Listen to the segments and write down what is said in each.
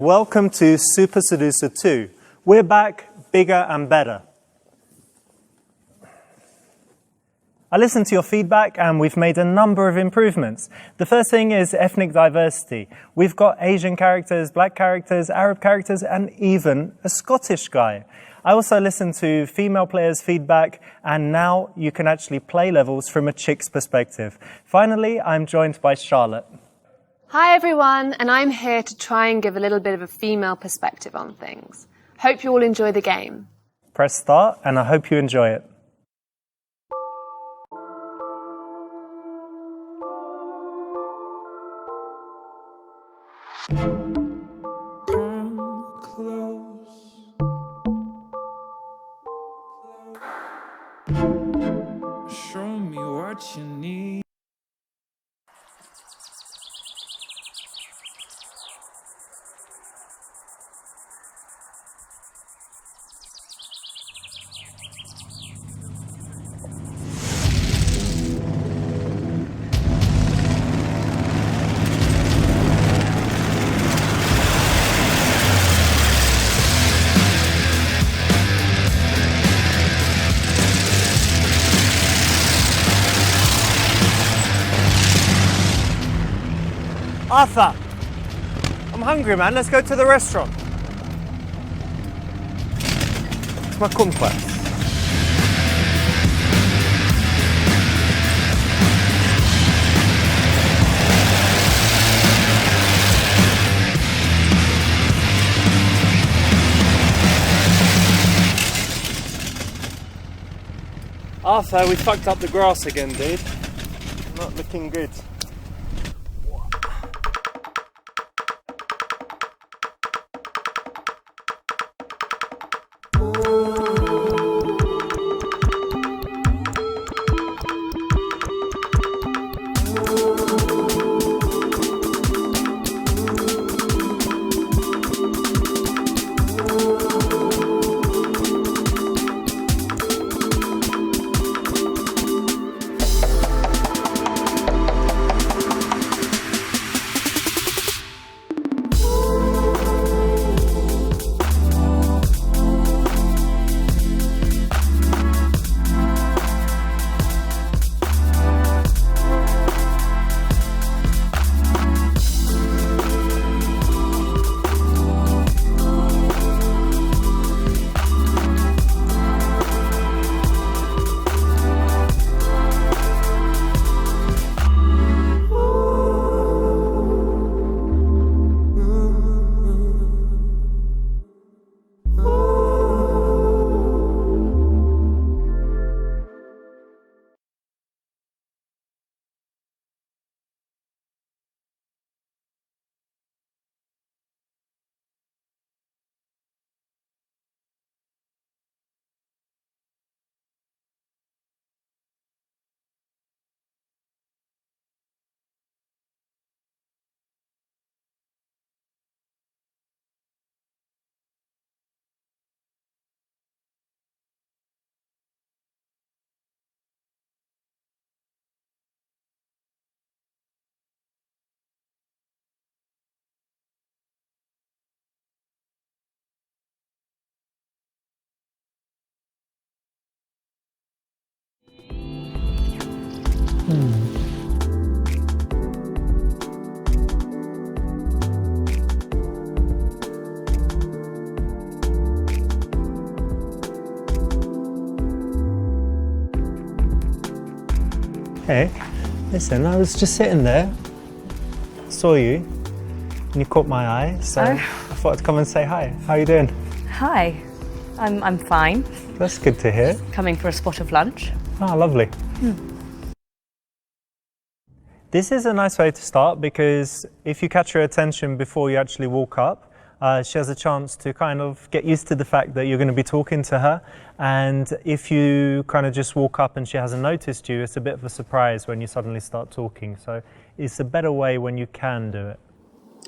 Welcome to Super Seducer 2. We're back, bigger and better. I listened to your feedback and we've made a number of improvements. The first thing is ethnic diversity. We've got Asian characters, black characters, Arab characters, and even a Scottish guy. I also listened to female players' feedback, and now you can actually play levels from a chick's perspective. Finally, I'm joined by Charlotte. Hi everyone, and I'm here to try and give a little bit of a female perspective on things. Hope you all enjoy the game. Press start, and I hope you enjoy it. Show me what you need. Arthur! I'm hungry, man. Let's go to the restaurant. It's my kumquat. Arthur, we fucked up the grass again, dude. Not looking good. Hey, listen, I was just sitting there, saw you, and you caught my eye, so I thought I'd come and say hi. How are you doing? Hi, I'm fine. That's good to hear. Coming for a spot of lunch. Ah, lovely. This is a nice way to start because if you catch her attention before you actually walk up, she has a chance to kind of get used to the fact that you're going to be talking to her. And if you kind of just walk up and she hasn't noticed you, it's a bit of a surprise when you suddenly start talking. So it's a better way when you can do it.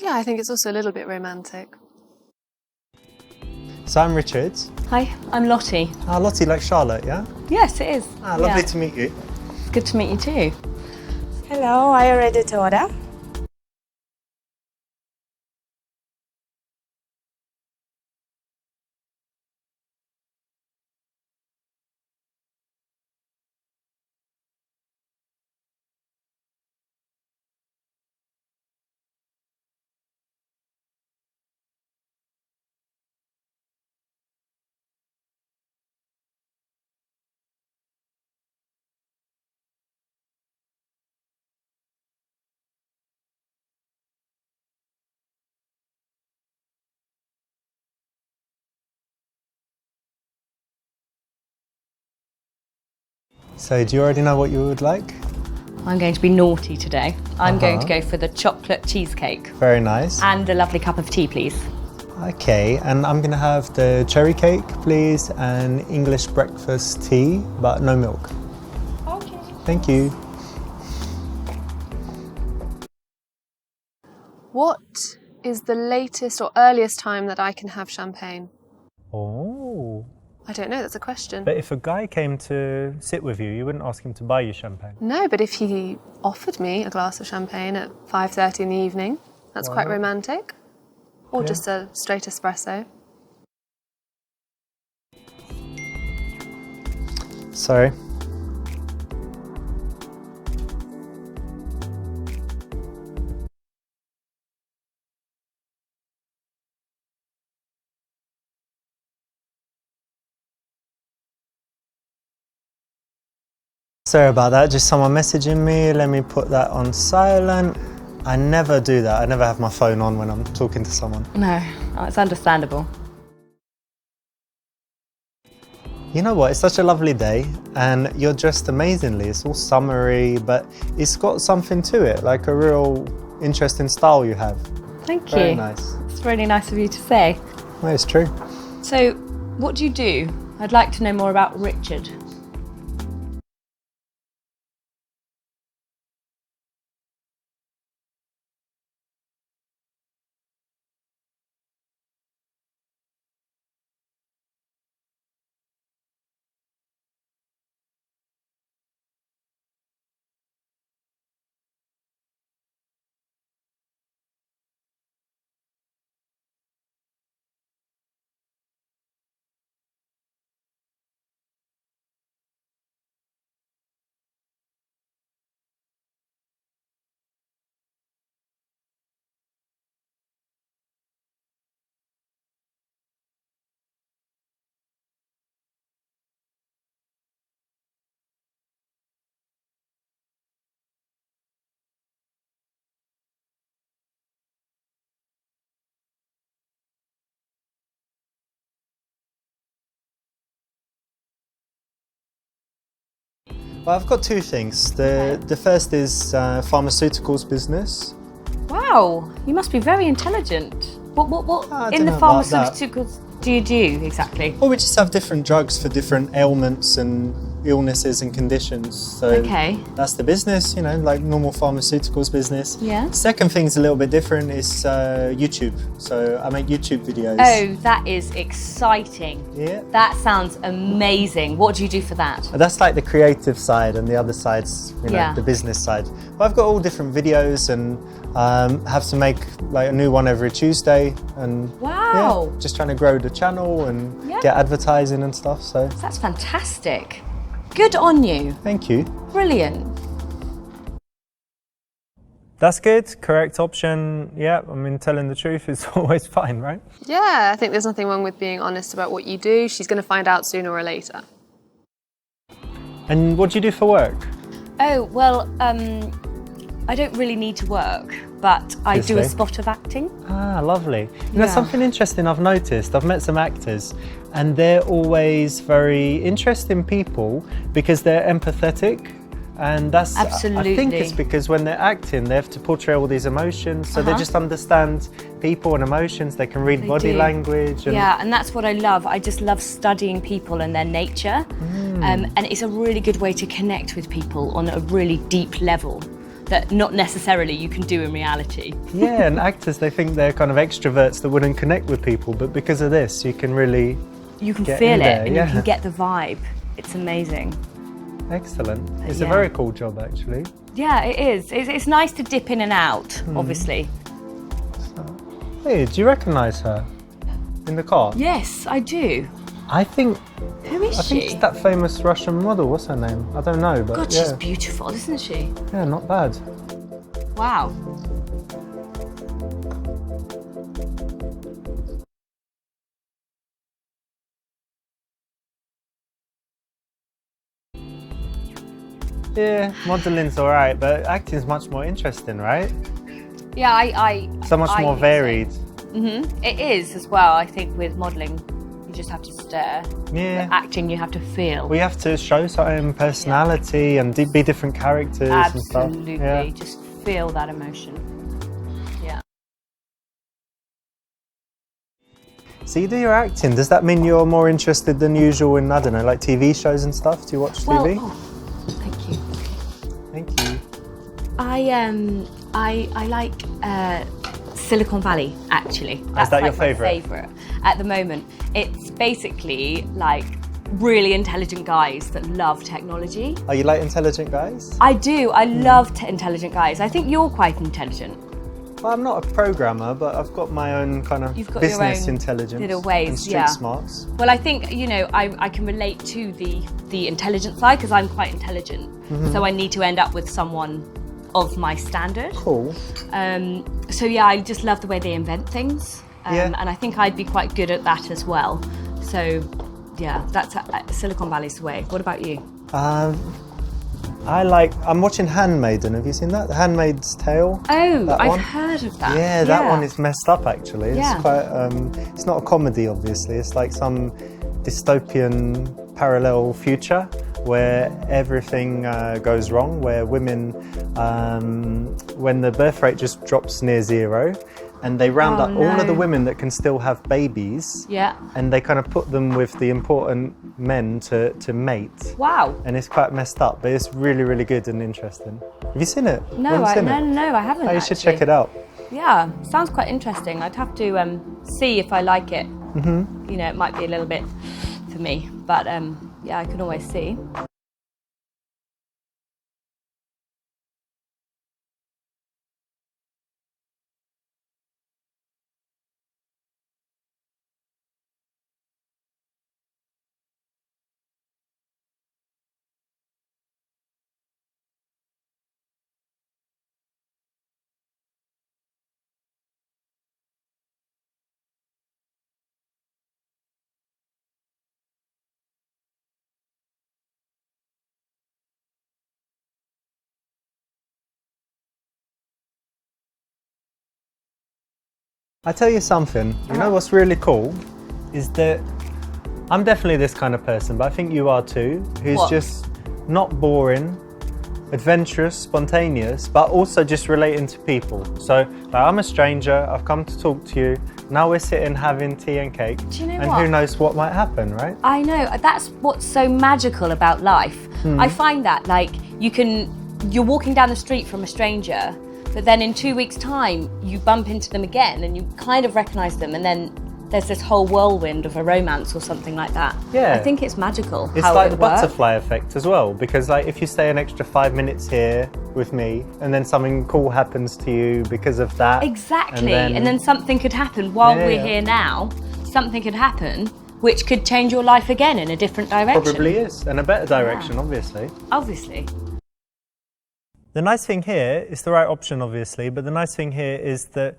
Yeah, I think it's also a little bit romantic. So I'm Richard. Hi, I'm Lottie. Ah, Lottie, like Charlotte, yeah? Yes, it is. Ah, lovely to meet you. It's good to meet you too. Hello, are you ready to order? So do you already know what you would like? I'm going to be naughty today. I'm going to go for the chocolate cheesecake. Very nice. And a lovely cup of tea, please. Okay, and I'm going to have the cherry cake, please, and English breakfast tea, but no milk. Okay. Thank you. What is the latest or earliest time that I can have champagne? Oh. I don't know, that's a question. But if a guy came to sit with you, you wouldn't ask him to buy you champagne? No, but if he offered me a glass of champagne at 5:30 in the evening, that's quite romantic. Or just a straight espresso. Sorry. Sorry about that, just someone messaging me. Let me put that on silent. I never do that. I never have my phone on when I'm talking to someone. No, it's understandable. You know what, it's such a lovely day and you're dressed amazingly. It's all summery, but it's got something to it, like a real interesting style you have. Thank you. Very nice. It's really nice of you to say. Well, it's true. So, what do you do? I'd like to know more about Richard. Well, I've got two things. The first is pharmaceuticals business. Wow, you must be very intelligent. What in the pharmaceuticals do you do exactly? Well, we just have different drugs for different ailments and illnesses and conditions. So that's the business, you know, like normal pharmaceuticals business. Yeah. Second thing's a little bit different is YouTube. So I make YouTube videos. Oh, that is exciting. Yeah. That sounds amazing. What do you do for that? That's like the creative side and the other side's, you know, the business side. But I've got all different videos and have to make like a new one every Tuesday and just trying to grow the channel and get advertising and stuff. So that's fantastic. Good on you. Thank you. Brilliant. That's good. Correct option. Yeah, I mean, telling the truth is always fine, right? Yeah, I think there's nothing wrong with being honest about what you do. She's going to find out sooner or later. And what do you do for work? Oh, well, I don't really need to work, but I do a spot of acting. Ah, lovely. You know, something interesting I've noticed, I've met some actors and they're always very interesting people because they're empathetic. And that's, absolutely. I think it's because when they're acting, they have to portray all these emotions. So they just understand people and emotions. They can read body language. And and that's what I love. I just love studying people and their nature. And it's a really good way to connect with people on a really deep level that not necessarily you can do in reality. Yeah, and actors, they think they're kind of extroverts that wouldn't connect with people. But because of this, you can really you can feel it and you can get the vibe. It's amazing. Excellent. It's a very cool job, actually. Yeah, it is. It's nice to dip in and out, obviously. Hey, do you recognise her in the car? Yes, I do. I think... Who is she? I think it's that famous Russian model. What's her name? I don't know, but God, she's beautiful, isn't she? Yeah, not bad. Wow. Yeah, modelling's alright, but acting's much more interesting, right? Yeah, so much more varied. So. It is as well, I think, with modelling. you just have to stare. Yeah. But acting, you have to feel. We have to show certain personality and be different characters and stuff. Absolutely, Yeah. just feel that emotion. Yeah. So you do your acting. Does that mean you're more interested than usual in, I don't know, like TV shows and stuff? Do you watch TV? Oh, thank you. Thank you. I like Silicon Valley, actually. That's that like your my favourite? favourite at the moment. It's basically like really intelligent guys that love technology. Oh, you like intelligent guys? I do. I love intelligent guys. I think you're quite intelligent. Well, I'm not a programmer, but I've got my own kind of You've got business your own intelligence little ways, and street yeah. smarts. Well, I think, you know, I can relate to the intelligent side because I'm quite intelligent. So I need to end up with someone of my standard. Cool. So yeah, I just love the way they invent things. Yeah. And I think I'd be quite good at that as well. So yeah, that's Silicon Valley's the way. What about you? I'm watching Handmaiden. Have you seen that? The Handmaid's Tale? Oh, That I've one? heard of that. Yeah, that one is messed up actually. Yeah. It's quite, it's not a comedy obviously. It's like some dystopian parallel future where everything goes wrong, where women, when the birth rate just drops near zero, and they round up all of the women that can still have babies, Yeah. and they kind of put them with the important men to mate. Wow. And it's quite messed up, but it's really, really good and interesting. Have you seen it? No, You haven't seen it? no, I haven't. Oh, you should check it out. Yeah, sounds quite interesting. I'd have to see if I like it. You know, it might be a little bit for me, but yeah, I can always see. I tell you something, you know what's really cool is that I'm definitely this kind of person, but I think you are too, who's What? just not boring, adventurous, spontaneous, but also just relating to people. So like, I'm a stranger, I've come to talk to you, now we're sitting having tea and cake, Do you know and what? who knows what might happen, right? I know, that's what's so magical about life. I find that, like, you're walking down the street from a stranger, but then in 2 weeks' time, you bump into them again and you kind of recognise them, and then there's this whole whirlwind of a romance or something like that. Yeah. I think it's magical. It's how like it the would work. butterfly effect as well, because like if you stay an extra 5 minutes here with me, and then something cool happens to you because of that. Exactly, and then something could happen while Yeah, we're yeah. here now. Something could happen which could change your life again in a different direction. Probably is, and a better direction, obviously. Obviously. The nice thing here is the right option, obviously, but the nice thing here is that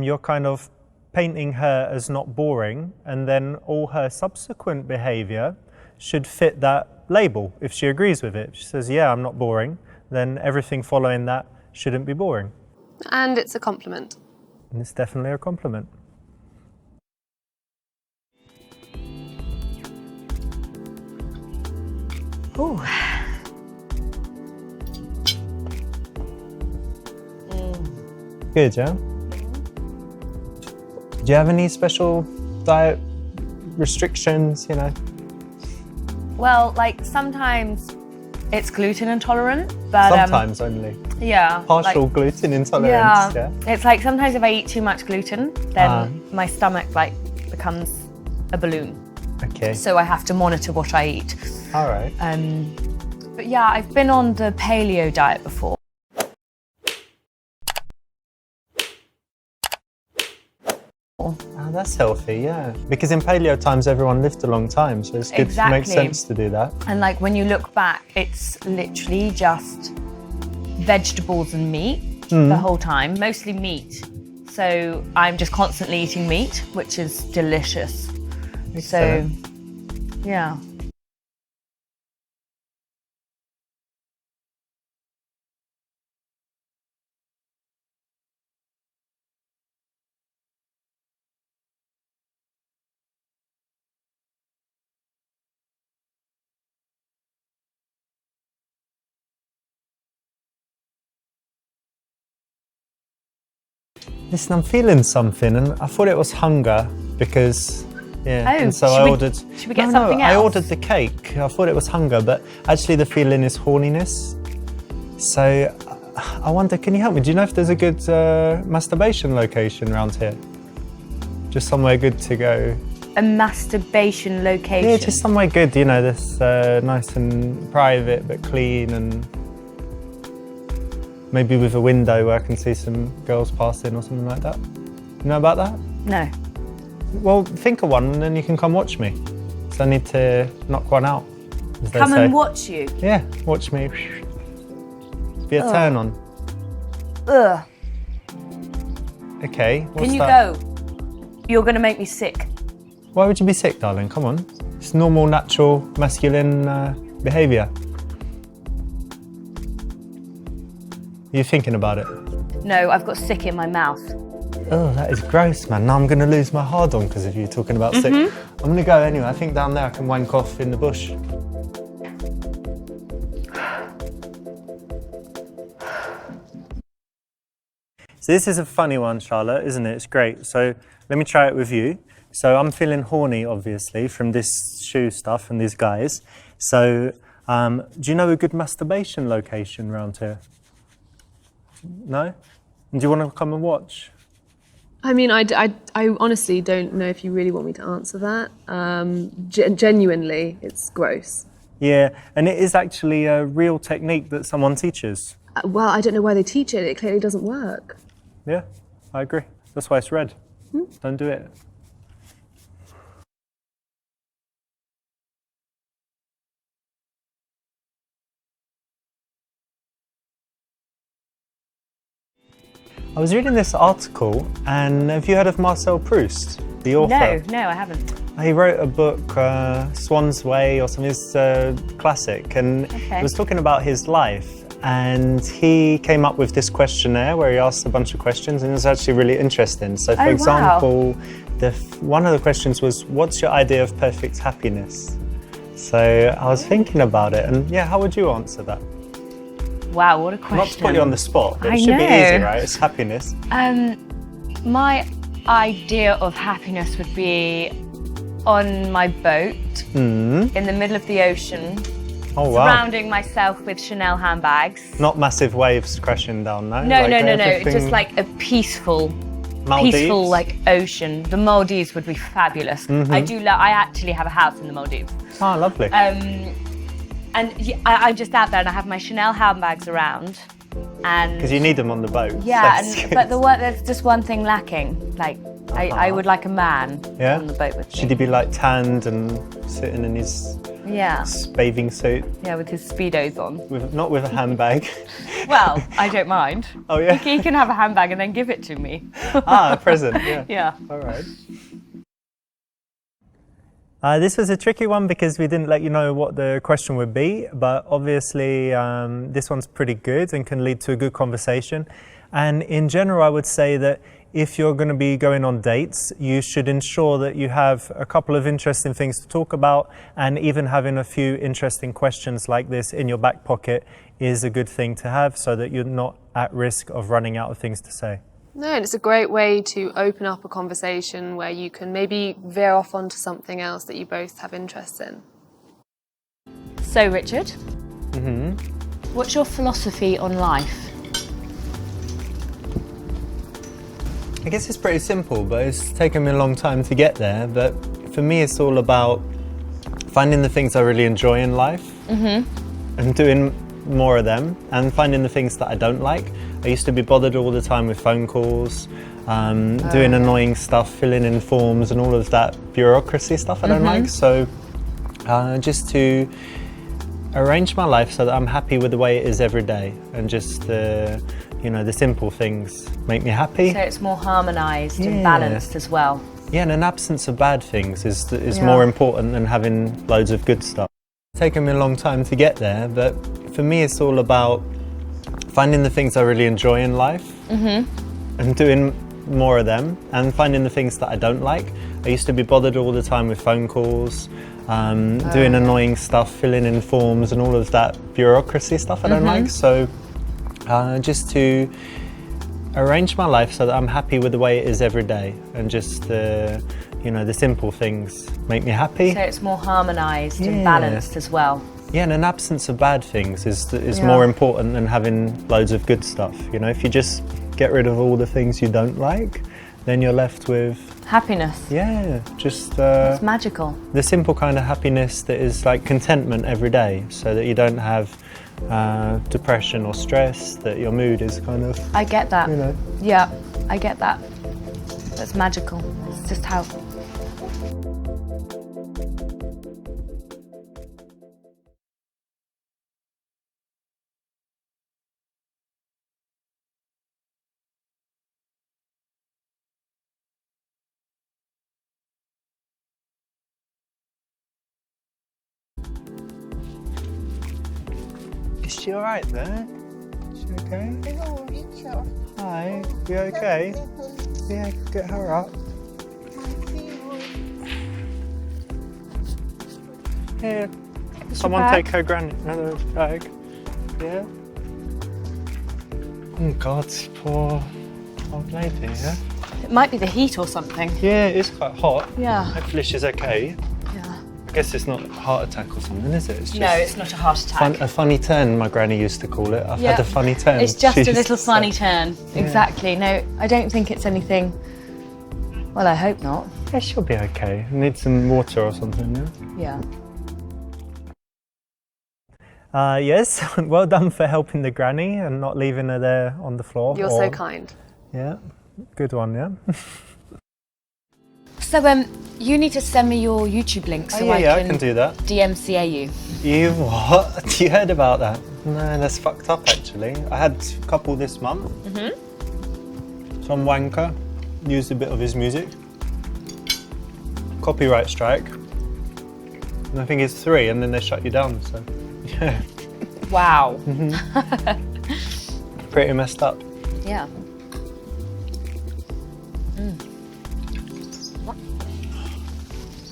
you're kind of painting her as not boring, and then all her subsequent behaviour should fit that label if she agrees with it. If she says, yeah, I'm not boring, then everything following that shouldn't be boring. And it's a compliment. And it's definitely a compliment. Ooh. Good, yeah? Do you have any special diet restrictions, you know? Well, like sometimes it's gluten intolerant, but Sometimes only. yeah, Partial like, gluten intolerance, yeah? It's like sometimes if I eat too much gluten, then my stomach like becomes a balloon. Okay, So I have to monitor what I eat. all right. But yeah, I've been on the paleo diet before. Oh, that's healthy, yeah. Because in paleo times, everyone lived a long time, so it's good. Exactly. Makes sense to do that. And like when you look back, it's literally just vegetables and meat the whole time, mostly meat. So I'm just constantly eating meat, which is delicious. So, yeah. Listen, I'm feeling something, and I thought it was hunger because, yeah. Oh, and so I ordered. Should we get something else? I ordered the cake. I thought it was hunger, but actually the feeling is horniness. So I wonder, can you help me? Do you know if there's a good masturbation location around here? Just somewhere good to go. A masturbation location? Yeah, just somewhere good, you know, that's nice and private but clean, and maybe with a window where I can see some girls passing or something like that. You know about that? No. Well, think of one and then you can come watch me. So I need to knock one out, as they Come say. and watch you? Yeah, watch me. Be a turn on. Ugh. Okay, what's Can you that? go? You're going to make me sick. Why would you be sick, darling? Come on. It's normal, natural, masculine behaviour. Are you thinking about it? No, I've got sick in my mouth. Oh, that is gross, man. Now I'm going to lose my hard on because of you talking about sick. I'm going to go anyway. I think down there I can wank off in the bush. So this is a funny one, Charlotte, isn't it? It's great. So let me try it with you. So I'm feeling horny, obviously, from this shoe stuff and these guys. So do you know a good masturbation location around here? No? And do you want to come and watch? I mean, I honestly don't know if you really want me to answer that. Genuinely, it's gross. Yeah, and it is actually a real technique that someone teaches. Well, I don't know why they teach it. It clearly doesn't work. Yeah, I agree. That's why it's red. Don't do it. I was reading this article, and have you heard of Marcel Proust, the author? No, I haven't. He wrote a book, Swan's Way or something, it's a classic, and he was talking about his life. And he came up with this questionnaire where he asked a bunch of questions, and it was actually really interesting. So, for example, one of the questions was, what's your idea of perfect happiness? So I was thinking about it, and yeah, how would you answer that? Wow, what a question. Not to put you on the spot, but I it should be know. easy, right? It's happiness. My idea of happiness would be on my boat in the middle of the ocean, surrounding myself with Chanel handbags. Not massive waves crashing down, no? No, like no. Just like a peaceful like ocean. The Maldives would be fabulous. I actually have a house in the Maldives. Oh, lovely. And I'm just out there and I have my Chanel handbags around. Because you need them on the boat. Yeah, but there's just one thing lacking. Like, I would like a man on the boat with me. Should he be like tanned and sitting in his bathing suit? Yeah, with his Speedos on. Not with a handbag. Well, I don't mind. Oh, yeah? He can have a handbag and then give it to me. A present, yeah. Yeah. All right. This was a tricky one because we didn't let you know what the question would be, but obviously this one's pretty good and can lead to a good conversation. And in general, I would say that if you're going to be going on dates, you should ensure that you have a couple of interesting things to talk about, and even having a few interesting questions like this in your back pocket is a good thing to have so that you're not at risk of running out of things to say. No, and it's a great way to open up a conversation where you can maybe veer off onto something else that you both have interest in. So, Richard, what's your philosophy on life? I guess it's pretty simple, but it's taken me a long time to get there. But for me, it's all about finding the things I really enjoy in life and doing more of them, and finding the things that I don't like. I used to be bothered all the time with phone calls, doing annoying stuff, filling in forms and all of that bureaucracy stuff I don't like. So just to arrange my life so that I'm happy with the way it is every day, and just the simple things make me happy. So it's more harmonised and balanced as well. Yeah, and an absence of bad things is more important than having loads of good stuff. It's taken me a long time to get there, but for me it's all about finding the things I really enjoy in life and doing more of them, and finding the things that I don't like. I used to be bothered all the time with phone calls, doing annoying stuff, filling in forms and all of that bureaucracy stuff I don't like. So just to arrange my life so that I'm happy with the way it is every day, and just the simple things make me happy. So it's more harmonised and balanced as well. Yeah, and an absence of bad things is more important than having loads of good stuff. If you just get rid of all the things you don't like, then you're left with happiness. Yeah, just it's magical. The simple kind of happiness that is like contentment every day, so that you don't have depression or stress, that your mood is kind of... I get that. Yeah, I get that. That's magical. It's just how... Is she alright there? Is she okay? Hi, you okay? Yeah, get her up. Here, someone take her granny another bag. Yeah. Oh God, poor old lady, yeah? It might be the heat or something. Yeah, it is quite hot. Yeah. Hopefully she's okay. I guess it's not a heart attack or something, is it? It's just no, it's not a heart attack. A funny turn, my granny used to call it. I've had a funny turn. It's just a little funny turn. Yeah. Exactly. No, I don't think it's anything... Well, I hope not. Yeah, she'll be okay. Need some water or something, yeah? Yeah. Yes, well done for helping the granny and not leaving her there on the floor. You're so kind. Yeah, good one, yeah. So, you need to send me your YouTube link so I can do that. DMCA you. You what? You heard about that? No, that's fucked up actually. I had a couple this month. Some wanker used a bit of his music. Copyright strike. And I think it's 3 and then they shut you down, so yeah. Wow. Pretty messed up. Yeah.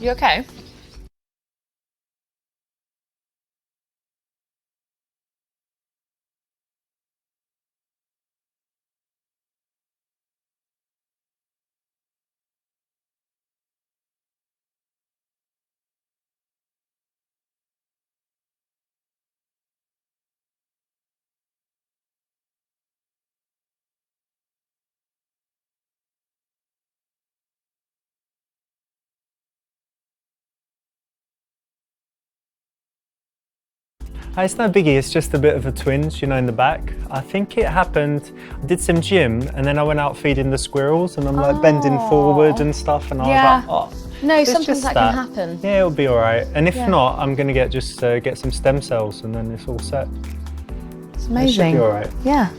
You okay? It's no biggie, it's just a bit of a twinge, in the back. I think it happened, I did some gym and then I went out feeding the squirrels and I'm like bending forward and stuff and I was like, oh. No, sometimes that can happen. Yeah, it'll be all right. And if not, I'm going to get some stem cells and then it's all set. It's amazing. It should be all right. Yeah.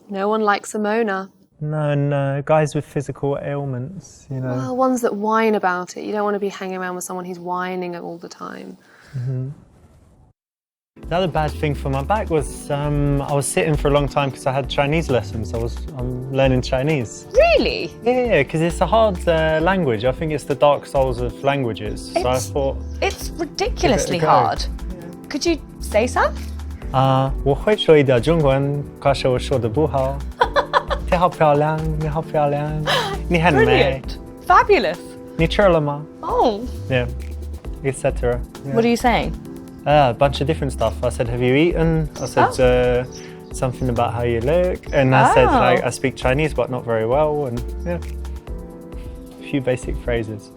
No one likes a moaner. No, guys with physical ailments, Well, ones that whine about it. You don't want to be hanging around with someone who's whining all the time. The other bad thing for my back was I was sitting for a long time because I had Chinese lessons. I'm learning Chinese. Really? Yeah, because it's a hard language. I think it's the dark souls of languages. So I thought... It's ridiculously hard. Yeah. Could you say some? 我会说一点中文，可是我说的不好。你好漂亮，你好漂亮，你很美。Brilliant. Fabulous. 你吃了吗? Oh. Yeah, etc. Yeah. What are you saying? A bunch of different stuff. I said, have you eaten? I said something about how you look. And I said, I speak Chinese, but not very well. And yeah, a few basic phrases.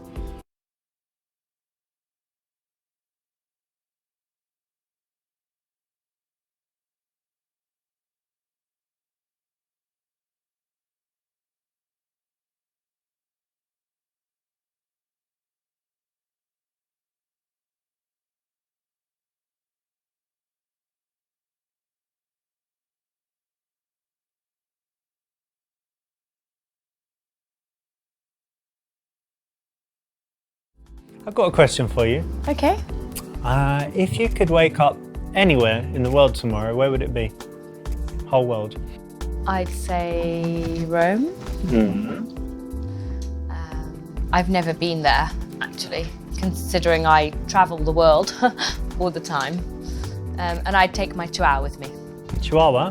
I've got a question for you. Okay. If you could wake up anywhere in the world tomorrow, where would it be? Whole world. I'd say Rome. I've never been there, actually, considering I travel the world all the time. And I'd take my chihuahua with me. Chihuahua?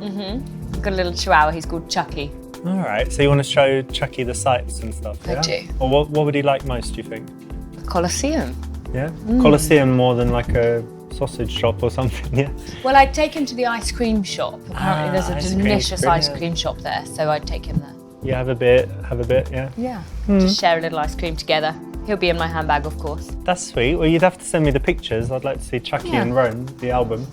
I've got a little chihuahua, he's called Chucky. All right, so you want to show Chucky the sights and stuff, yeah? I do. Or what would he like most, do you think? The Colosseum. Yeah? Colosseum more than like a sausage shop or something, yeah? Well, I'd take him to the ice cream shop. Apparently there's a ice cream, delicious ice brilliant. cream shop there, so I'd take him there. Yeah, have a bit, yeah? Yeah. Just share a little ice cream together. He'll be in my handbag, of course. That's sweet. Well, you'd have to send me the pictures. I'd like to see Chucky and Roan, the album.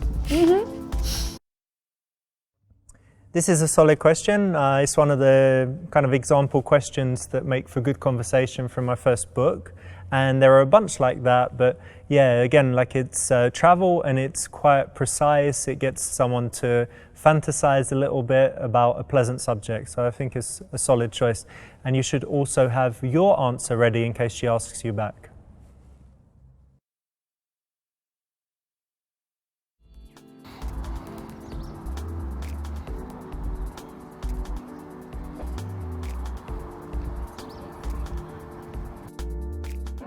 This is a solid question. It's one of the kind of example questions that make for good conversation from my first book. And there are a bunch like that, but yeah, again, like it's travel and it's quite precise. It gets someone to fantasize a little bit about a pleasant subject. So I think it's a solid choice. And you should also have your answer ready in case she asks you back.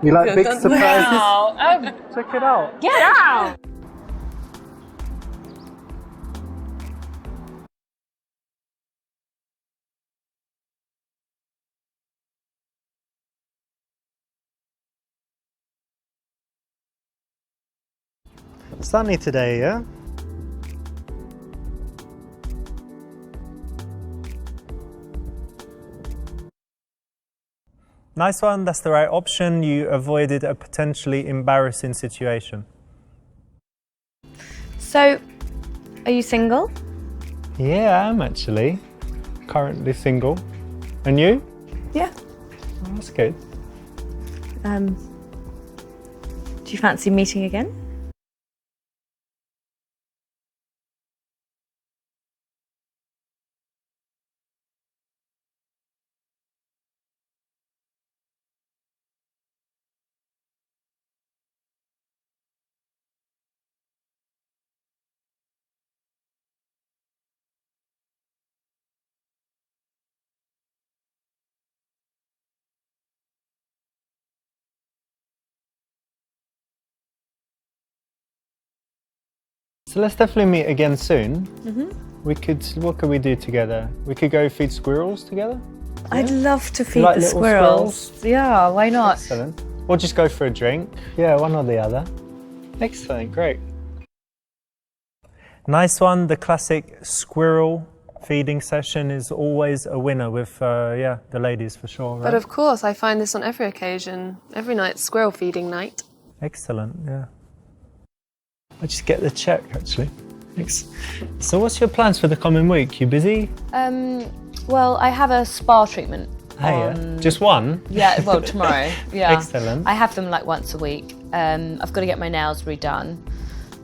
You like big surprises? Check it out. Get out! Sunny today, yeah? Nice one, that's the right option. You avoided a potentially embarrassing situation. So, are you single? Yeah, I am actually. Currently single. And you? Yeah. Oh, that's good. Do you fancy meeting again? So let's definitely meet again soon. What could we do together? We could go feed squirrels together? I'd love to feed like the little squirrels. Yeah, why not? Excellent. Or just go for a drink. Yeah, one or the other. Excellent, great. Nice one. The classic squirrel feeding session is always a winner with, the ladies for sure. Right? But of course, I find this on every occasion. Every night's squirrel feeding night. Excellent, yeah. I'll just get the check, actually. Thanks. So what's your plans for the coming week? You busy? Well, I have a spa treatment. Just one? Yeah, well, tomorrow. Yeah. Excellent. I have them like once a week. I've got to get my nails redone.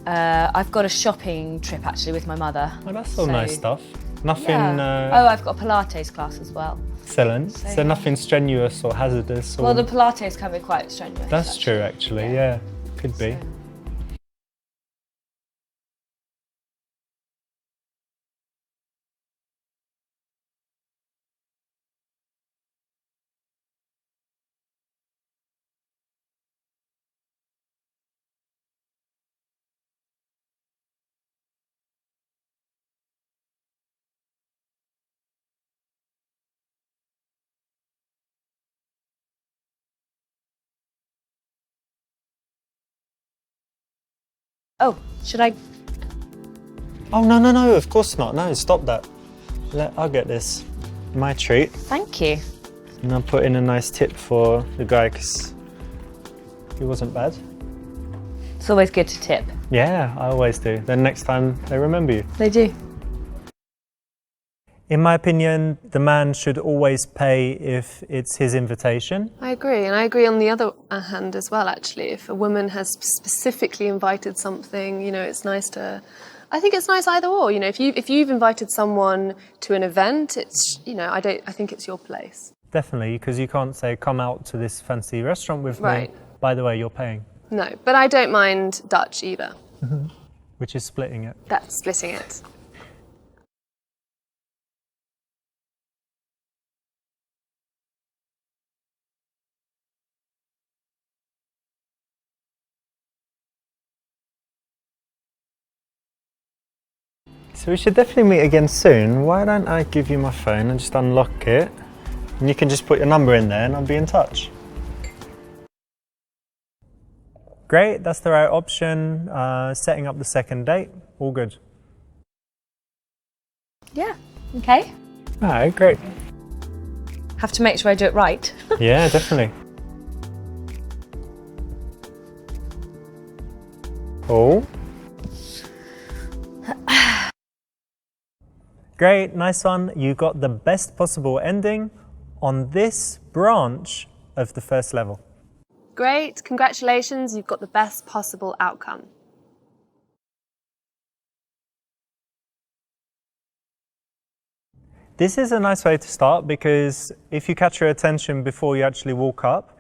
I've got a shopping trip actually with my mother. Oh, that's all nice stuff. Nothing... Yeah. I've got a Pilates class as well. Excellent. So nothing strenuous or hazardous? Or... Well, the Pilates can be quite strenuous. That's true, actually, yeah. Could be. Oh, should I? Oh, no, of course not. No, stop that. I'll get this. My treat. Thank you. And I'll put in a nice tip for the guy because he wasn't bad. It's always good to tip. Yeah, I always do. Then next time they remember you. They do. In my opinion, the man should always pay if it's his invitation. I agree, and I agree on the other hand as well, actually. If a woman has specifically invited something, you know, it's nice to... I think it's nice either or, you know, if you've invited someone to an event, it's, you know, I think it's your place. Definitely, because you can't say, come out to this fancy restaurant with me. By the way, you're paying. No, but I don't mind Dutch either. Which is splitting it. That's splitting it. So we should definitely meet again soon. Why don't I give you my phone and just unlock it? And you can just put your number in there and I'll be in touch. Great, that's the right option. Setting up the second date, all good. Yeah, okay. Alright, great. Have to make sure I do it right. Yeah, definitely. Oh. Great, nice one. You got the best possible ending on this branch of the first level. Great, congratulations, you've got the best possible outcome. This is a nice way to start because if you catch her attention before you actually walk up,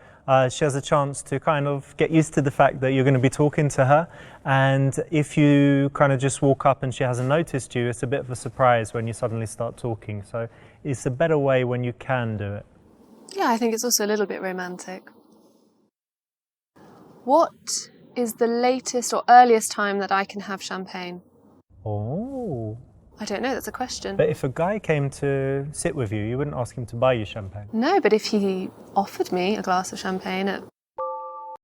she has a chance to kind of get used to the fact that you're going to be talking to her. And if you kind of just walk up and she hasn't noticed you, it's a bit of a surprise when you suddenly start talking. So it's a better way when you can do it. Yeah, I think it's also a little bit romantic. What is the latest or earliest time that I can have champagne? Oh. I don't know, that's a question. But if a guy came to sit with you, you wouldn't ask him to buy you champagne. No, but if he offered me a glass of champagne at